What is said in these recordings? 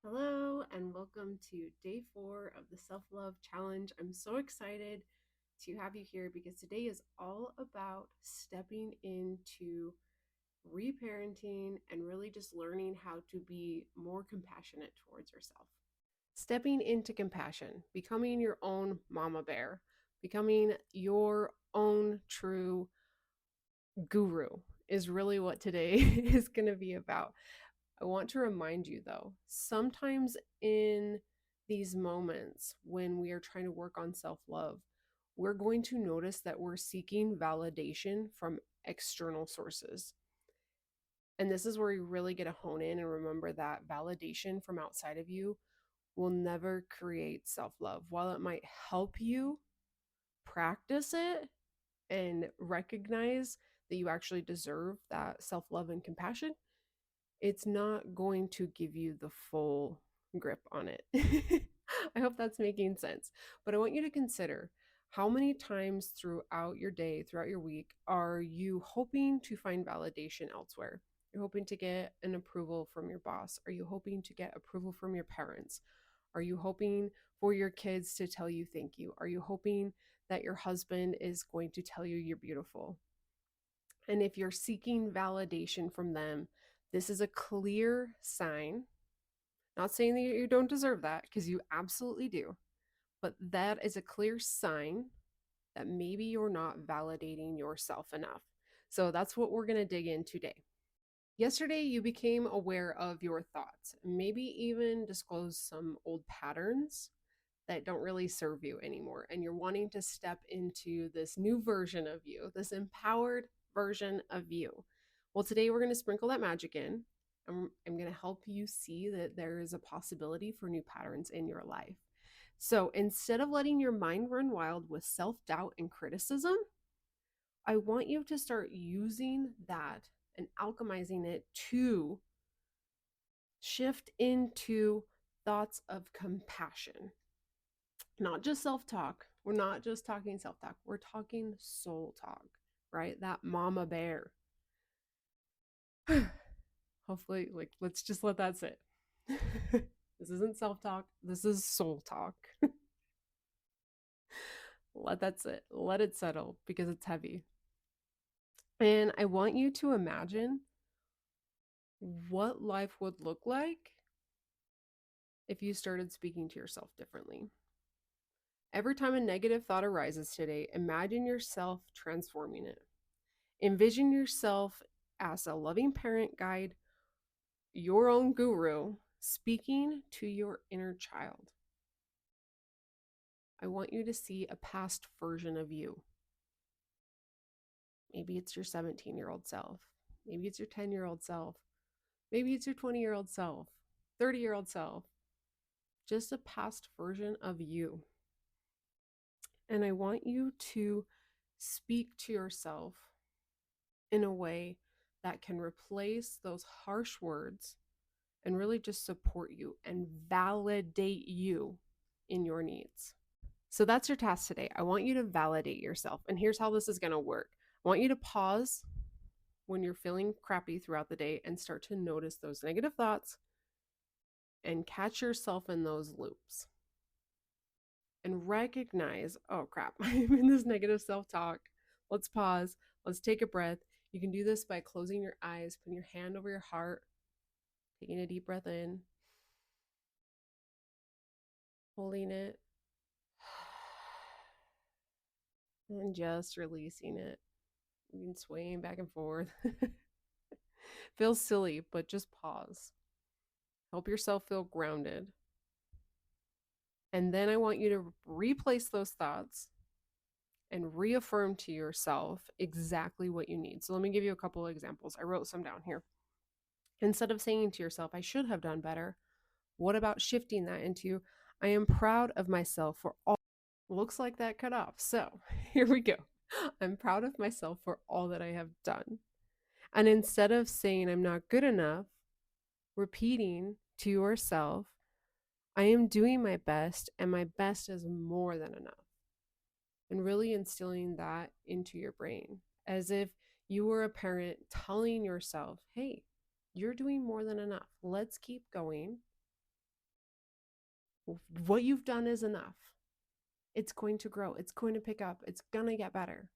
Hello, and welcome to day 4 of the Self Love Challenge. I'm so excited to have you here because today is all about stepping into reparenting and really just learning how to be more compassionate towards yourself. Stepping into compassion, becoming your own mama bear, becoming your own true guru is really what today is going to be about. I want to remind you though, sometimes in these moments when we are trying to work on self love, we're going to notice that we're seeking validation from external sources. And this is where you really get to hone in and remember that validation from outside of you will never create self love. While it might help you practice it and recognize that you actually deserve that self love and compassion, it's not going to give you the full grip on it. I hope that's making sense. But I want you to consider how many times throughout your day, throughout your week, are you hoping to find validation elsewhere? You're hoping to get an approval from your boss. Are you hoping to get approval from your parents? Are you hoping for your kids to tell you thank you? Are you hoping that your husband is going to tell you you're beautiful? And if you're seeking validation from them, this is a clear sign. Not saying that you don't deserve that, because you absolutely do, but that is a clear sign that maybe you're not validating yourself enough. So that's what we're going to dig in today. Yesterday, you became aware of your thoughts, maybe even disclose some old patterns that don't really serve you anymore. And you're wanting to step into this new version of you, this empowered version of you. Well, today we're going to sprinkle that magic in. I'm going to help you see that there is a possibility for new patterns in your life. So instead of letting your mind run wild with self doubt and criticism, I want you to start using that and alchemizing it to shift into thoughts of compassion. Not just self talk. We're not just talking self talk. We're talking soul talk, right? That mama bear. Hopefully, like, let's just let that sit. This isn't self talk. This is soul talk. Let that sit. Let it settle because it's heavy. And I want you to imagine what life would look like if you started speaking to yourself differently. Every time a negative thought arises today, imagine yourself transforming it. Envision yourself as a loving parent guide, your own guru, speaking to your inner child. I want you to see a past version of you. Maybe it's your 17-year-old self. Maybe it's your 10-year-old self. Maybe it's your 20-year-old self, 30-year-old self. Just a past version of you. And I want you to speak to yourself in a way that can replace those harsh words and really just support you and validate you in your needs. So that's your task today. I want you to validate yourself. And here's how this is going to work. I want you to pause when you're feeling crappy throughout the day and start to notice those negative thoughts and catch yourself in those loops and recognize, oh crap, I'm in this negative self talk. Let's pause. Let's take a breath. You can do this by closing your eyes, putting your hand over your heart, taking a deep breath in, holding it, and just releasing it. You can swaying back and forth. Feels silly, but just pause. Help yourself feel grounded. And then I want you to replace those thoughts and reaffirm to yourself exactly what you need. So let me give you a couple of examples. I wrote some down here. Instead of saying to yourself, I should have done better, what about shifting that into, I am proud of myself for all. Looks like that cut off. So here we go. I'm proud of myself for all that I have done. And instead of saying I'm not good enough, repeating to yourself, I am doing my best and my best is more than enough. And really instilling that into your brain as if you were a parent telling yourself, hey, you're doing more than enough. Let's keep going. What you've done is enough. It's going to grow, it's going to pick up, it's going to get better.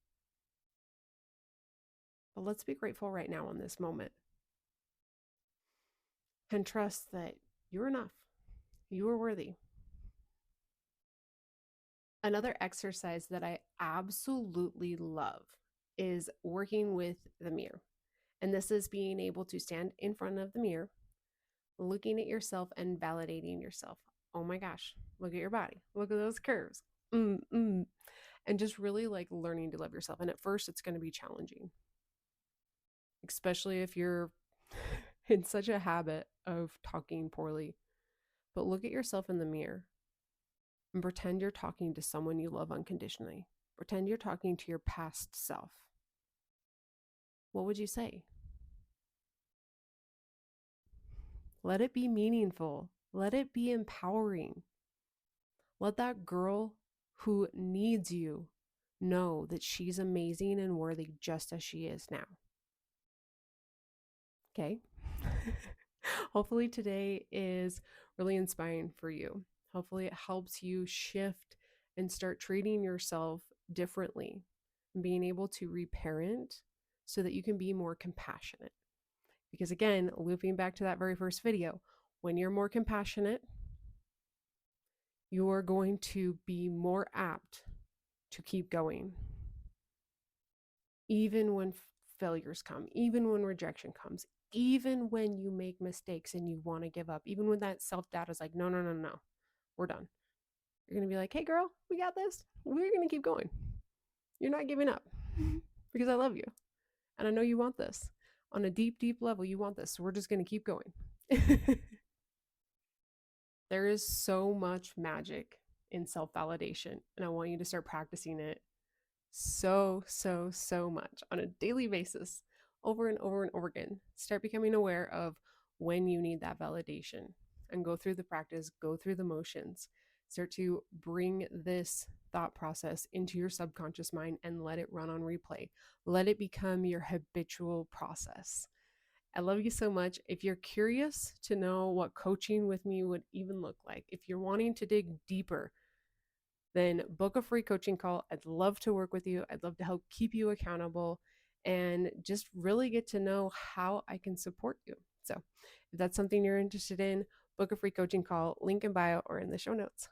But let's be grateful right now in this moment and trust that you're enough. You are worthy. Another exercise that I absolutely love is working with the mirror. And this is being able to stand in front of the mirror, looking at yourself and validating yourself. Oh my gosh, look at your body. Look at those curves. And just really like learning to love yourself. And at first, it's going to be challenging, especially if you're in such a habit of talking poorly. But look at yourself in the mirror and pretend you're talking to someone you love unconditionally. Pretend you're talking to your past self. What would you say? Let it be meaningful. Let it be empowering. Let that girl who needs you know that she's amazing and worthy just as she is now. Okay? Hopefully today is really inspiring for you. Hopefully it helps you shift and start treating yourself differently and being able to reparent so that you can be more compassionate. Because again, looping back to that very first video, when you're more compassionate, you're going to be more apt to keep going. Even when failures come, even when rejection comes, even when you make mistakes and you want to give up, even when that self-doubt is like, no, no, no, no, we're done. You're going to be like, hey, girl, we got this. We're going to keep going. You're not giving up because I love you. And I know you want this. On a deep, deep level, you want this. So we're just going to keep going. There is so much magic in self-validation, and I want you to start practicing it so much on a daily basis, over and over and over again. Start becoming aware of when you need that validation and go through the practice, go through the motions. Start to bring this thought process into your subconscious mind and let it run on replay. Let it become your habitual process. I love you so much. If you're curious to know what coaching with me would even look like, if you're wanting to dig deeper, then book a free coaching call. I'd love to work with you. I'd love to help keep you accountable and just really get to know how I can support you. So if that's something you're interested in, book a free coaching call, link in bio or in the show notes.